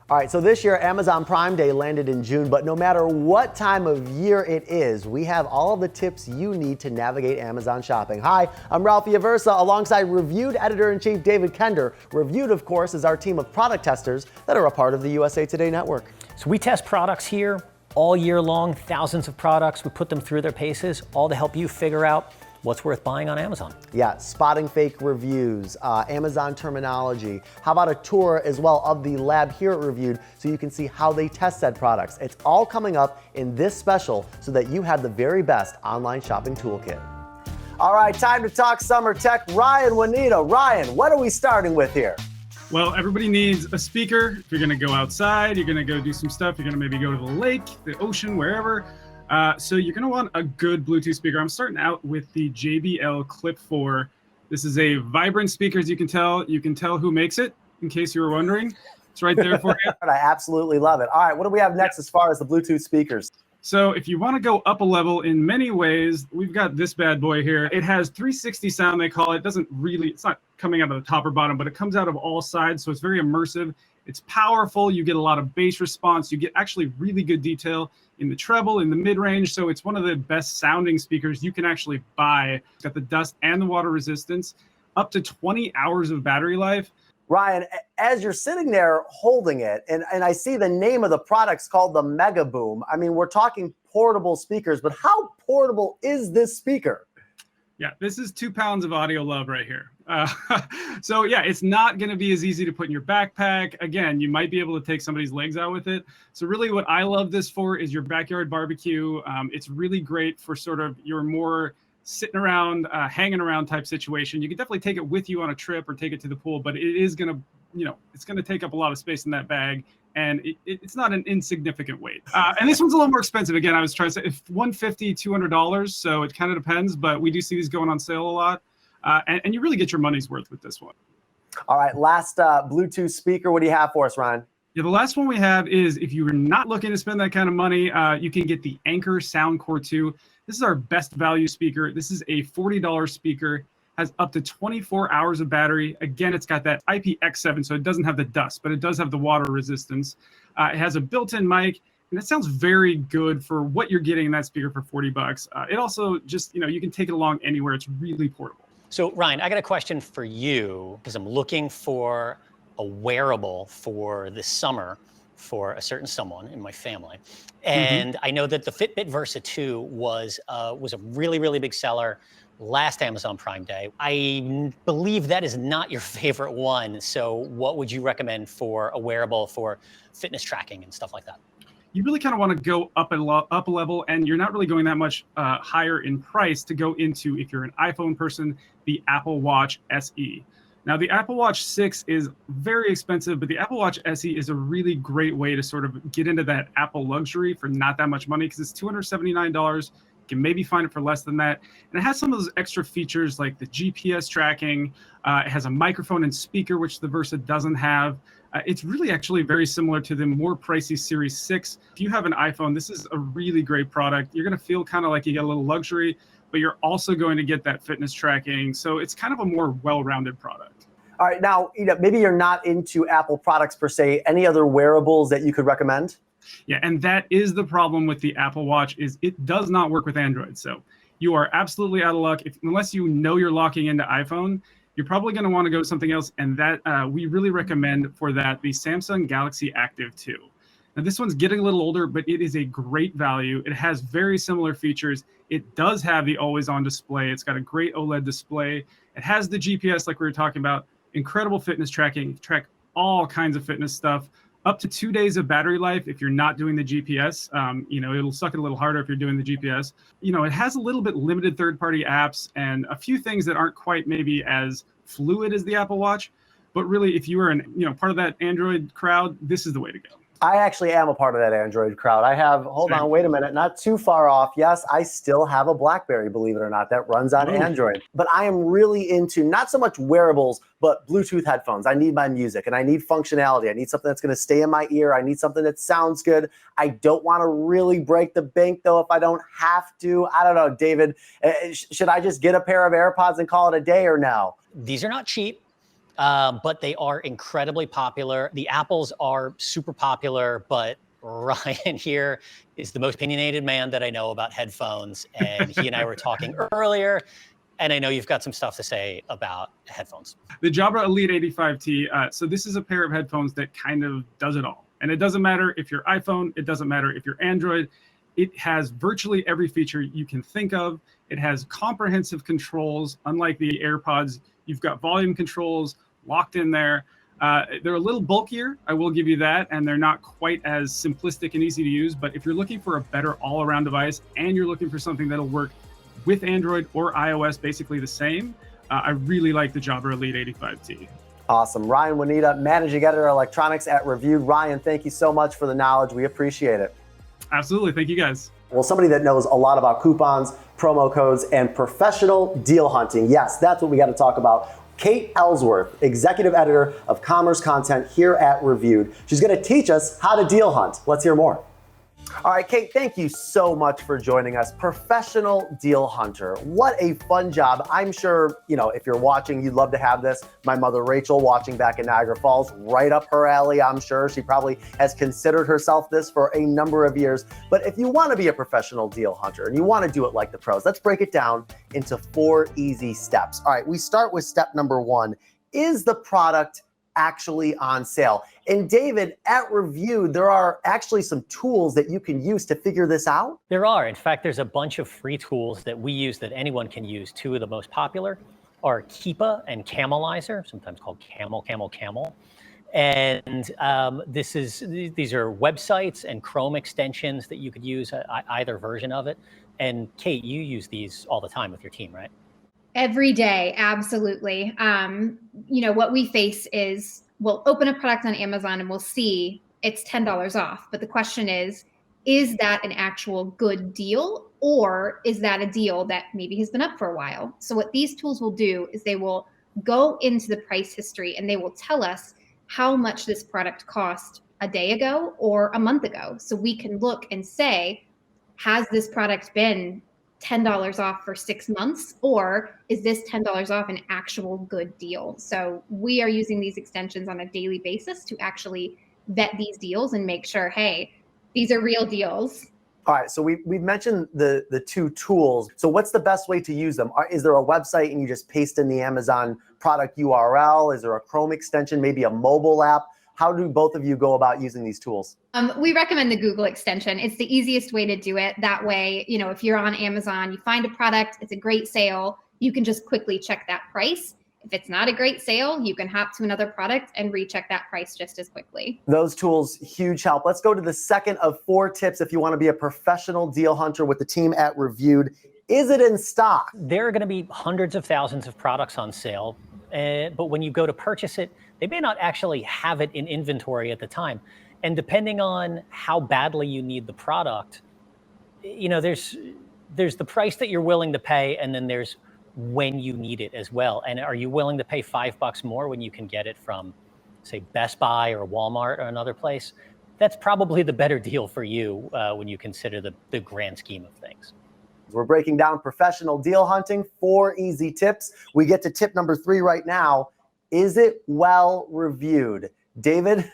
All right, so this year Amazon Prime Day landed in June, but no matter what time of year it is, we have all of the tips you need to navigate Amazon shopping. Hi, I'm Ralphie Aversa alongside Reviewed Editor-in-Chief David Kender. Reviewed, of course, is our team of product testers that are a part of the USA Today network. So we test products here all year long, thousands of products. We put them through their paces, all to help you figure out what's worth buying on Amazon. Yeah, spotting fake reviews, Amazon terminology. How about a tour as well of the lab here at Reviewed so you can see how they test said products. It's all coming up in this special so that you have the very best online shopping toolkit. All right, time to talk summer tech. Ryan Juanito. Ryan, what are we starting with here? Well, everybody needs a speaker. If you're gonna go outside, you're gonna go do some stuff, you're gonna maybe go to the lake, the ocean, wherever. So you're gonna want a good Bluetooth speaker. I'm starting out with the JBL Clip 4. This is a vibrant speaker, as you can tell. You can tell who makes it, in case you were wondering. It's right there for you. I absolutely love it. All right, what do we have next as far as the Bluetooth speakers? So if you want to go up a level in many ways, we've got this bad boy here. It has 360 sound, they call it. It's not coming out of the top or bottom, but it comes out of all sides, so it's very immersive. It's powerful. You get a lot of bass response. You get actually really good detail in the treble, in the mid-range. So it's one of the best sounding speakers you can actually buy. It's got the dust and the water resistance, up to 20 hours of battery life. Ryan, as you're sitting there holding it, and I see the name of the product's called the Mega Boom. I mean, we're talking portable speakers, but how portable is this speaker? Yeah, this is 2 pounds of audio love right here. So yeah, it's not going to be as easy to put in your backpack. Again, you might be able to take somebody's legs out with it. So really what I love this for is your backyard barbecue. It's really great for sort of your more sitting around, hanging around type situation. You can definitely take it with you on a trip or take it to the pool, but it is going to, it's going to take up a lot of space in that bag. And it's not an insignificant weight. And this one's a little more expensive. Again, I was trying to say if $150, $200. So it kind of depends, but we do see these going on sale a lot. And you really get your money's worth with this one. All right, last Bluetooth speaker. What do you have for us, Ryan? Yeah, the last one we have is if you're not looking to spend that kind of money, you can get the Anker Soundcore 2. This is our best value speaker. This is a $40 speaker. Has up to 24 hours of battery. Again, it's got that IPX7, so it doesn't have the dust, but it does have the water resistance. It has a built-in mic, and it sounds very good for what you're getting in that speaker for 40 bucks. It also just, you can take it along anywhere. It's really portable. So Ryan, I got a question for you because I'm looking for a wearable for this summer for a certain someone in my family. And I know that the Fitbit Versa 2 was a really, really big seller last Amazon Prime Day. I believe that is not your favorite one. So what would you recommend for a wearable for fitness tracking and stuff like that? You really kind of want to go up a level, and you're not really going that much higher in price to go into, if you're an iPhone person, the Apple Watch SE. Now, the Apple Watch 6 is very expensive, but the Apple Watch SE is a really great way to sort of get into that Apple luxury for not that much money, because it's $279. You can maybe find it for less than that. And it has some of those extra features like the GPS tracking. It has a microphone and speaker, which the Versa doesn't have. It's really actually very similar to the more pricey Series 6. If you have an iPhone, this is a really great product. You're going to feel kind of like you get a little luxury, but you're also going to get that fitness tracking. So it's kind of a more well-rounded product. All right, now, maybe you're not into Apple products per se. Any other wearables that you could recommend? Yeah, and that is the problem with the Apple Watch, is it does not work with Android. So you are absolutely out of luck. Unless you know you're locking into iPhone, you're probably going to want to go to something else. And that we really recommend for that the Samsung Galaxy Active 2. Now, this one's getting a little older, but it is a great value. It has very similar features. It does have the always-on display. It's got a great OLED display. It has the GPS like we were talking about. Incredible fitness tracking. Track all kinds of fitness stuff. Up to 2 days of battery life if you're not doing the GPS. It'll suck it a little harder if you're doing the GPS. It has a little bit limited third-party apps and a few things that aren't quite maybe as fluid as the Apple Watch. But really, if you are part of that Android crowd, this is the way to go. I actually am a part of that Android crowd. I have, hold on, wait a minute, not too far off. Yes, I still have a BlackBerry, believe it or not, that runs on Android. But I am really into not so much wearables, but Bluetooth headphones. I need my music and I need functionality. I need something that's going to stay in my ear. I need something that sounds good. I don't want to really break the bank, though, if I don't have to. I don't know, David, should I just get a pair of AirPods and call it a day or no? These are not cheap. but they are incredibly popular. The Apples are super popular, but Ryan here is the most opinionated man that I know about headphones. And he and I were talking earlier, and I know you've got some stuff to say about headphones. The Jabra Elite 85T. So this is a pair of headphones that kind of does it all. And it doesn't matter if you're iPhone, it doesn't matter if you're Android. It has virtually every feature you can think of. It has comprehensive controls. Unlike the AirPods, you've got volume controls locked in there. They're a little bulkier, I will give you that, and they're not quite as simplistic and easy to use. But if you're looking for a better all-around device and you're looking for something that'll work with Android or iOS basically the same, I really like the Jabra Elite 85T. Awesome. Ryan Juanita, Managing Editor Electronics at Reviewed. Ryan, thank you so much for the knowledge. We appreciate it. Absolutely. Thank you, guys. Well, somebody that knows a lot about coupons, promo codes, and professional deal hunting. Yes, that's what we got to talk about. Kate Ellsworth, Executive Editor of Commerce Content here at Reviewed. She's going to teach us how to deal hunt. Let's hear more. All right, Kate, thank you so much for joining us. Professional deal hunter. What a fun job. I'm sure, if you're watching, you'd love to have this. My mother, Rachel, watching back in Niagara Falls, right up her alley, I'm sure. She probably has considered herself this for a number of years. But if you want to be a professional deal hunter and you want to do it like the pros, let's break it down into 4 easy steps. All right, we start with step number 1. Is the product actually on sale? And David, at Reviewed, there are actually some tools that you can use to figure this out? There are. In fact, there's a bunch of free tools that we use that anyone can use. 2 of the most popular are Keepa and Camelizer, sometimes called Camel. And these are websites and Chrome extensions that you could use, either version of it. And Kate, you use these all the time with your team, right? Every day, absolutely. What we face is we'll open a product on Amazon and we'll see it's $10 off. But the question is that an actual good deal, or is that a deal that maybe has been up for a while? So what these tools will do is they will go into the price history and they will tell us how much this product cost a day ago or a month ago. So we can look and say, has this product been $10 off for 6 months, or is this $10 off an actual good deal? So we are using these extensions on a daily basis to actually vet these deals and make sure, hey, these are real deals. All right, so we've mentioned the 2 tools. So what's the best way to use them? Is there a website and you just paste in the Amazon product URL? Is there a Chrome extension, maybe a mobile app? How do both of you go about using these tools? We recommend the Google extension. It's the easiest way to do it. That way, if you're on Amazon, you find a product, it's a great sale, you can just quickly check that price. If it's not a great sale, you can hop to another product and recheck that price just as quickly. Those tools, huge help. Let's go to the second of 4 tips if you want to be a professional deal hunter with the team at Reviewed. Is it in stock? There are going to be hundreds of thousands of products on sale, but when you go to purchase it, they may not actually have it in inventory at the time. And depending on how badly you need the product, there's the price that you're willing to pay, and then there's when you need it as well. And are you willing to pay $5 more when you can get it from, say, Best Buy or Walmart or another place? That's probably the better deal for you when you consider the grand scheme of things. We're breaking down professional deal hunting, 4 easy tips. We get to tip number 3 right now. Is it well reviewed? David,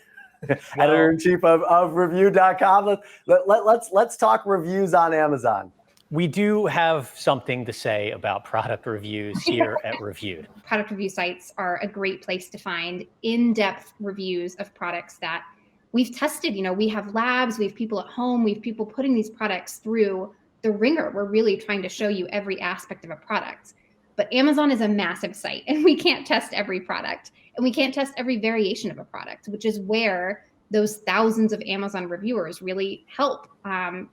Editor-in-Chief of Reviewed.com. Let's talk reviews on Amazon. We do have something to say about product reviews here at Reviewed. Product review sites are a great place to find in-depth reviews of products that we've tested. We have labs, we have people at home, we have people putting these products through the ringer. We're really trying to show you every aspect of a product. But Amazon is a massive site and we can't test every product and we can't test every variation of a product, which is where those thousands of Amazon reviewers really help.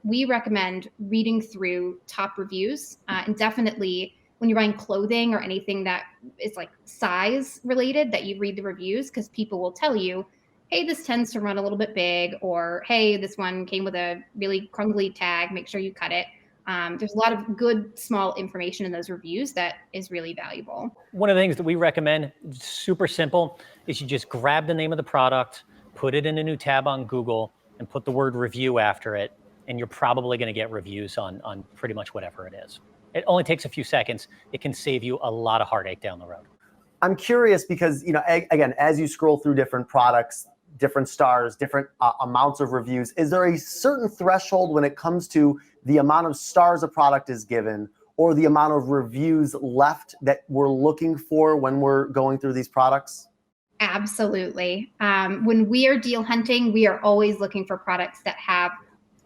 We recommend reading through top reviews and definitely when you're buying clothing or anything that is like size related, that you read the reviews, because people will tell you, hey, this tends to run a little bit big, or hey, this one came with a really crumbly tag, make sure you cut it. There's a lot of good, small information in those reviews that is really valuable. One of the things that we recommend, super simple, is you just grab the name of the product, put it in a new tab on Google, and put the word review after it, and you're probably going to get reviews on pretty much whatever it is. It only takes a few seconds. It can save you a lot of heartache down the road. I'm curious because, again, as you scroll through different products, different stars, different amounts of reviews, is there a certain threshold when it comes to the amount of stars a product is given or the amount of reviews left that we're looking for when we're going through these products? Absolutely. When we are deal hunting, we are always looking for products that have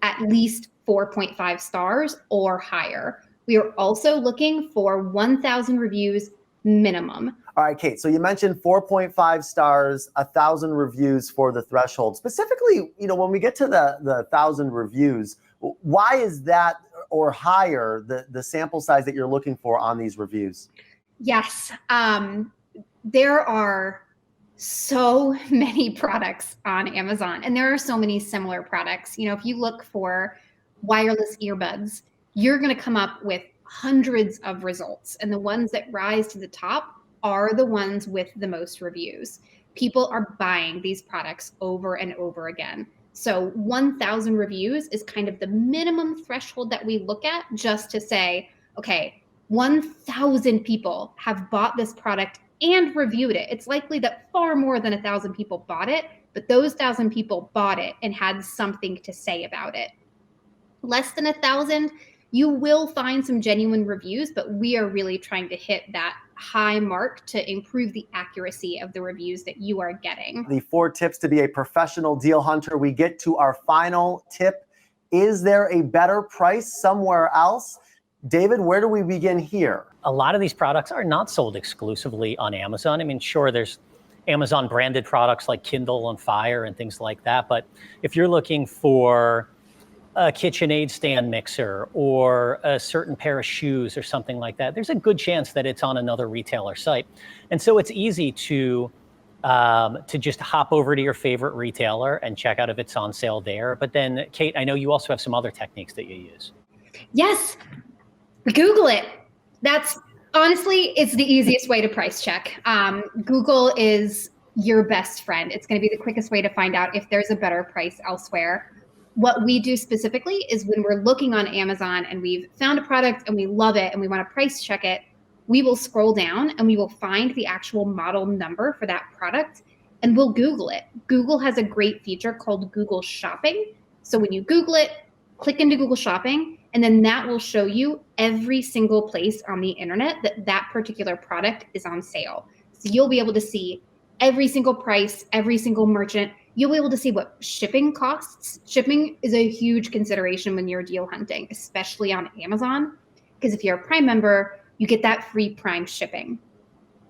at least 4.5 stars or higher. We are also looking for 1,000 reviews minimum. All right, Kate, so you mentioned 4.5 stars, 1,000 reviews for the threshold. Specifically, when we get to the 1,000 reviews, why is that or higher the sample size that you're looking for on these reviews? Yes, there are so many products on Amazon, and there are so many similar products. If you look for wireless earbuds, you're going to come up with hundreds of results, and the ones that rise to the top are the ones with the most reviews. People are buying these products over and over again. So 1,000 reviews is kind of the minimum threshold that we look at, just to say, okay, 1,000 people have bought this product and reviewed it. It's likely that far more than 1,000 people bought it, but those 1,000 people bought it and had something to say about it. Less than 1,000, you will find some genuine reviews, but we are really trying to hit that high mark to improve the accuracy of the reviews that you are getting. The 4 tips to be a professional deal hunter. We get to our final tip. Is there a better price somewhere else? David, where do we begin here? A lot of these products are not sold exclusively on Amazon. I mean, sure, there's Amazon branded products like Kindle and Fire and things like that. But if you're looking for a KitchenAid stand mixer or a certain pair of shoes or something like that, there's a good chance that it's on another retailer site. And so it's easy to just hop over to your favorite retailer and check out if it's on sale there. But then, Kate, I know you also have some other techniques that you use. Yes, Google it. That's honestly, it's the easiest way to price check. Google is your best friend. It's going to be the quickest way to find out if there's a better price elsewhere. What we do specifically is when we're looking on Amazon and we've found a product and we love it and we want to price check it, we will scroll down and we will find the actual model number for that product and we'll Google it. Google has a great feature called Google Shopping. So when you Google it, click into Google Shopping, and then that will show you every single place on the internet that particular product is on sale. So you'll be able to see every single price, every single merchant. You'll be able to see what shipping costs. Shipping is a huge consideration when you're deal hunting, especially on Amazon, because if you're a Prime member, you get that free Prime shipping.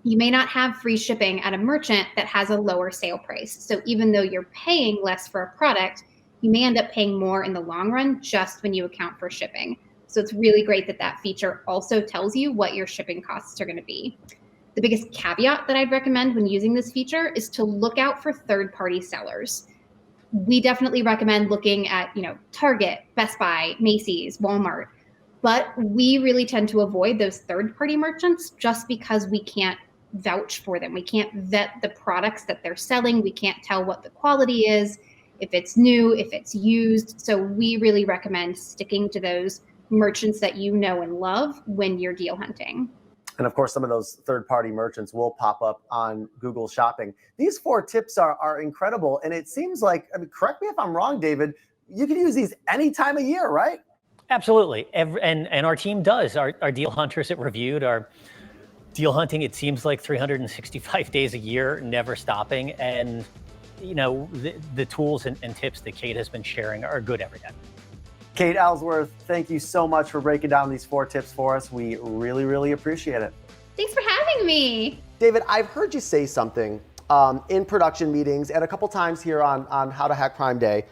You may not have free shipping at a merchant that has a lower sale price. So even though you're paying less for a product, you may end up paying more in the long run just when you account for shipping. So it's really great that that feature also tells you what your shipping costs are going to be. The biggest caveat that I'd recommend when using this feature is to look out for third-party sellers. We definitely recommend looking at, Target, Best Buy, Macy's, Walmart, but we really tend to avoid those third-party merchants just because we can't vouch for them. We can't vet the products that they're selling. We can't tell what the quality is, if it's new, if it's used. So we really recommend sticking to those merchants that you know and love when you're deal hunting. And of course, some of those third-party merchants will pop up on Google Shopping. These 4 tips are incredible. And it seems like, correct me if I'm wrong, David, you can use these any time of year, right? Absolutely. And our team does. Our deal hunters at Reviewed are deal hunting, it seems like 365 days a year, never stopping. And the tools and tips that Kate has been sharing are good every day. Kate Ellsworth, thank you so much for breaking down these 4 tips for us. We really, really appreciate it. Thanks for having me. David, I've heard you say something in production meetings and a couple times here on How to Hack Prime Day.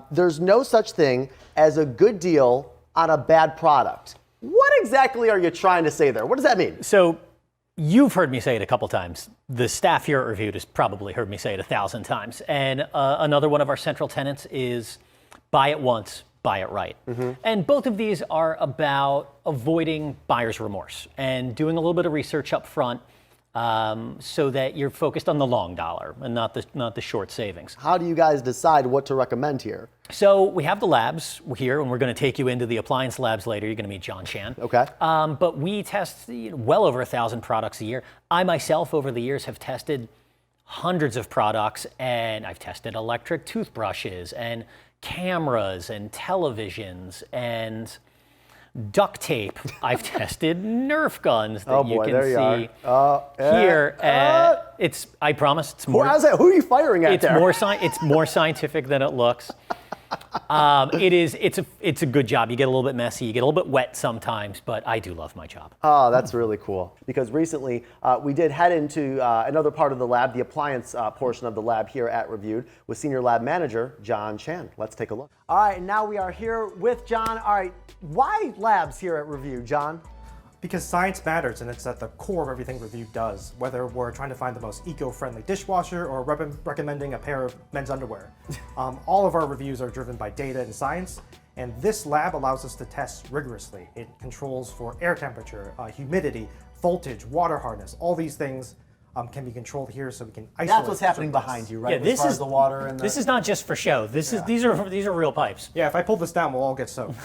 There's no such thing as a good deal on a bad product. What exactly are you trying to say there? What does that mean? So you've heard me say it a couple times. The staff here at Reviewed has probably heard me say it 1,000 times. And another one of our central tenets is buy it once, buy it right. Mm-hmm. And both of these are about avoiding buyer's remorse and doing a little bit of research up front so that you're focused on the long dollar and not the short savings. How do you guys decide what to recommend here? So we have the labs here, and we're going to take you into the appliance labs later. You're going to meet John Chan. Okay. But we test well over 1,000 products a year. I myself, over the years, have tested hundreds of products, and I've tested electric toothbrushes and cameras and televisions and duct tape. I've tested Nerf guns that you can see here. I promise it's more. Who are you firing at there? It's more scientific than it looks. It's a good job. You get a little bit messy, you get a little bit wet sometimes, but I do love my job. Oh, that's really cool. Because recently we did head into another part of the lab, the appliance portion of the lab here at Reviewed with Senior Lab Manager John Chan. Let's take a look. All right, and now we are here with John. All right, why labs here at Reviewed, John? Because science matters, and it's at the core of everything Reviewed does, whether we're trying to find the most eco-friendly dishwasher or recommending a pair of men's underwear. All of our reviews are driven by data and science, and this lab allows us to test rigorously. It controls for air temperature, humidity, voltage, water hardness. All these things can be controlled here, so we can isolate. That's what's happening behind you, right? Yeah, this as far is as the water and this is not just for show. These are real pipes. Yeah, if I pull this down, we'll all get soaked.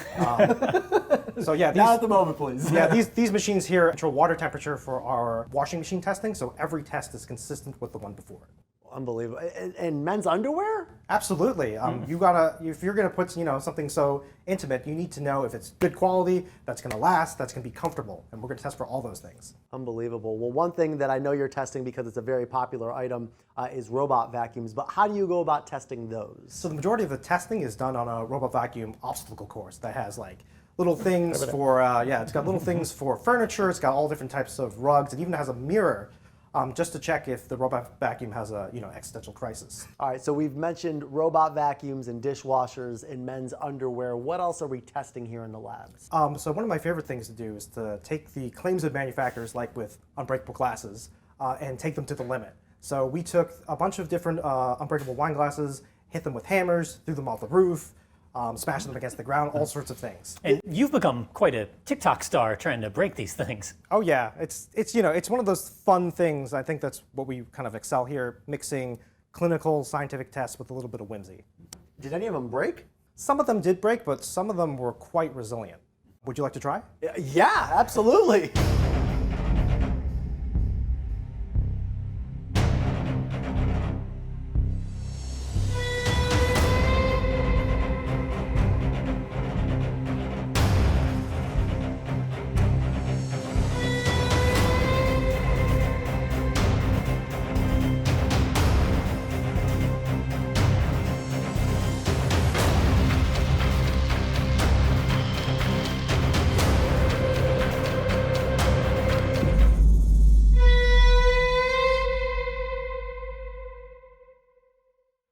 So yeah, not at the moment, please. Yeah, these machines here control water temperature for our washing machine testing, so every test is consistent with the one before it. Unbelievable. And men's underwear? Absolutely. You gotta, if you're gonna put something so intimate, you need to know if it's good quality, that's gonna last, that's gonna be comfortable, and we're gonna test for all those things. Unbelievable. Well, one thing that I know you're testing because it's a very popular item is robot vacuums, but how do you go about testing those? So the majority of the testing is done on a robot vacuum obstacle course that has like little things for, it's got little things for furniture, it's got all different types of rugs, it even has a mirror just to check if the robot vacuum has a existential crisis. All right, so we've mentioned robot vacuums and dishwashers and men's underwear. What else are we testing here in the labs? So one of my favorite things to do is to take the claims of manufacturers, like with unbreakable glasses, and take them to the limit. So we took a bunch of different unbreakable wine glasses, hit them with hammers, threw them off the roof, smashed them against the ground, all sorts of things. And you've become quite a TikTok star trying to break these things. Oh yeah, it's one of those fun things. I think that's what we kind of excel here, mixing clinical scientific tests with a little bit of whimsy. Did any of them break? Some of them did break, but some of them were quite resilient. Would you like to try? Yeah, absolutely.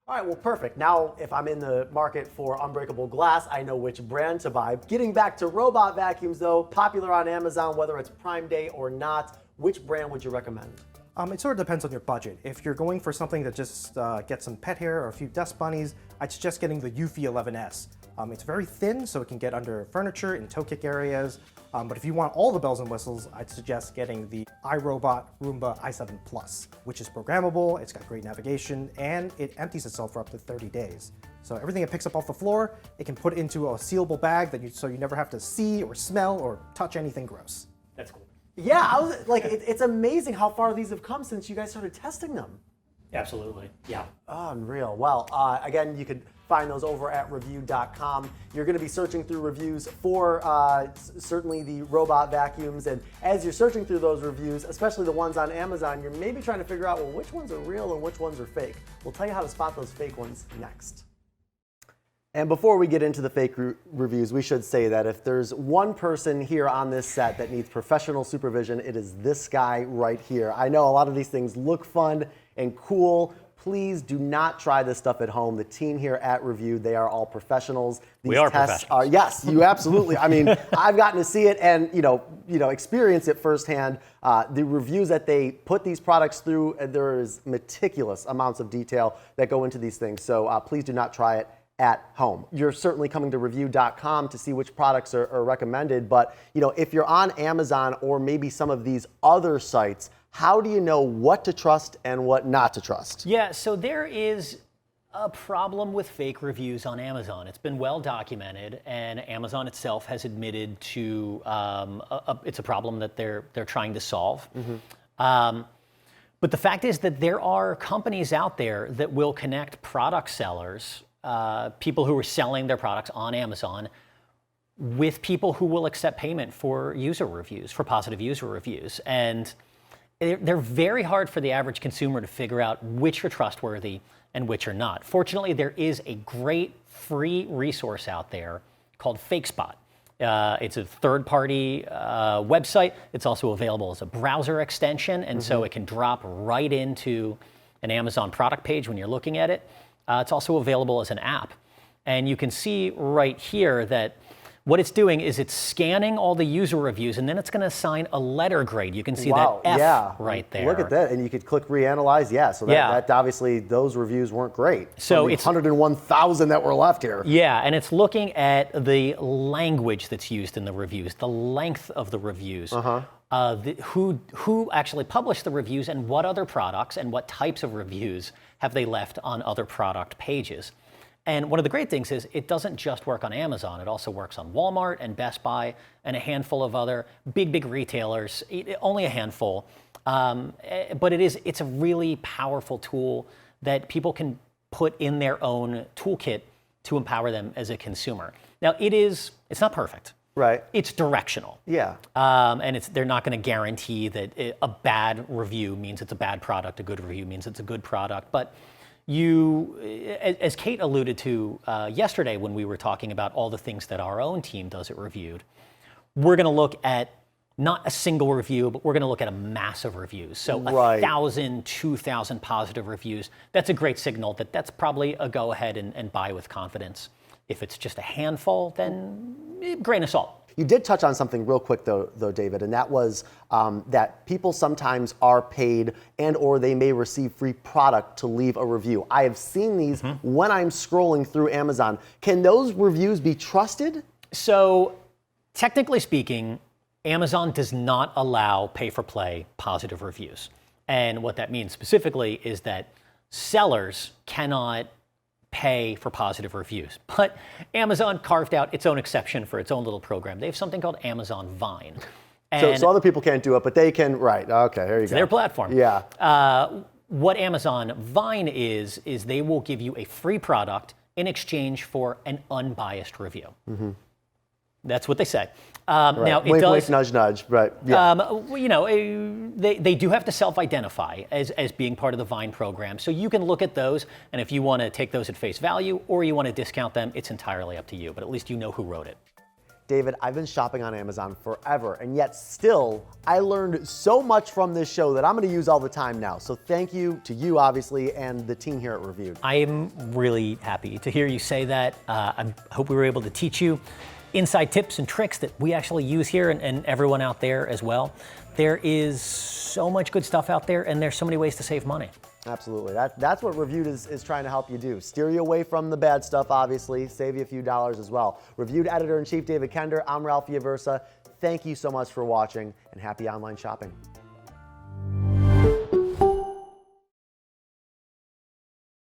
All right, well, perfect. Now, if I'm in the market for unbreakable glass, I know which brand to buy. Getting back to robot vacuums, though, popular on Amazon, whether it's Prime Day or not, which brand would you recommend? It sort of depends on your budget. If you're going for something that just gets some pet hair or a few dust bunnies, I'd suggest getting the Eufy 11S. It's very thin, so it can get under furniture in toe kick areas. But if you want all the bells and whistles, I'd suggest getting the iRobot Roomba i7 Plus, which is programmable, it's got great navigation, and it empties itself for up to 30 days. So everything it picks up off the floor, it can put into a sealable bag so you never have to see or smell or touch anything gross. That's cool. Yeah, I was like, it's amazing how far these have come since you guys started testing them. Absolutely. Yeah. Oh, unreal. Well, again, you could find those over at Reviewed.com. You're going to be searching through reviews for certainly the robot vacuums. And as you're searching through those reviews, especially the ones on Amazon, you're maybe trying to figure out, well, which ones are real and which ones are fake. We'll tell you how to spot those fake ones next. And before we get into the fake reviews, we should say that if there's one person here on this set that needs professional supervision, it is this guy right here. I know a lot of these things look fun and cool. Please do not try this stuff at home. The team here at Reviewed, they are all professionals. These we are tests professionals. Yes, you absolutely. I mean, I've gotten to see it and experience it firsthand. The reviews that they put these products through, there is meticulous amounts of detail that go into these things. So please do not try it at home. You're certainly coming to Reviewed.com to see which products are recommended, but if you're on Amazon or maybe some of these other sites, how do you know what to trust and what not to trust? Yeah, so there is a problem with fake reviews on Amazon. It's been well documented, and Amazon itself has admitted to it's a problem that they're trying to solve. But the fact is that there are companies out there that will connect product sellers, people who are selling their products on Amazon, with people who will accept payment for user reviews, for positive user reviews. And they're very hard for the average consumer to figure out which are trustworthy and which are not. Fortunately, there is a great free resource out there called FakeSpot. It's a third-party website. It's also available as a browser extension, and so it can drop right into an Amazon product page when you're looking at it. It's also available as an app. And you can see right here that what it's doing is it's scanning all the user reviews, and then it's going to assign a letter grade. You can see that F right there. Look at that, and you could click reanalyze. Yeah, so that obviously those reviews weren't great. So it's 101,000 that were left here. Yeah, and it's looking at the language that's used in the reviews, the length of the reviews, who actually published the reviews, and what other products and what types of reviews have they left on other product pages. And one of the great things is it doesn't just work on Amazon. It also works on Walmart and Best Buy and a handful of other big retailers, only a handful. But it's a really powerful tool that people can put in their own toolkit to empower them as a consumer. Now, it's not perfect. Right. It's directional. Yeah. And they're not going to guarantee that a bad review means it's a bad product, a good review means it's a good product. But as Kate alluded to yesterday when we were talking about all the things that our own team does at Reviewed, we're going to look at not a single review, but we're going to look at a massive reviews. So 1,000, 2,000 positive reviews. That's a great signal that's probably a go ahead and buy with confidence. If it's just a handful, then grain of salt. You did touch on something real quick though, David, and that was that people sometimes are paid and or they may receive free product to leave a review. I have seen these when I'm scrolling through Amazon. Can those reviews be trusted? So technically speaking, Amazon does not allow pay-for-play positive reviews. And what that means specifically is that sellers cannot pay for positive reviews. But Amazon carved out its own exception for its own little program. They have something called Amazon Vine. So other people can't do it, but they can, right. Okay, here you go. Their platform. Yeah. What Amazon Vine is they will give you a free product in exchange for an unbiased review. That's what they say. Right. Now it wink, does. wink, nudge, nudge. Right. Yeah. They do have to self-identify as being part of the Vine program, so you can look at those, and if you want to take those at face value or you want to discount them, it's entirely up to you. But at least you know who wrote it. David, I've been shopping on Amazon forever, and yet still, I learned so much from this show that I'm going to use all the time now. So thank you to you, obviously, and the team here at Reviewed. I am really happy to hear you say that. I hope we were able to teach you inside tips and tricks that we actually use here and everyone out there as well. There is so much good stuff out there, and there's so many ways to save money. Absolutely. That's what Reviewed is trying to help you do. Steer you away from the bad stuff, obviously. Save you a few dollars as well. Reviewed Editor-in-Chief David Kender. I'm Ralph Iaversa. Thank you so much for watching, and happy online shopping.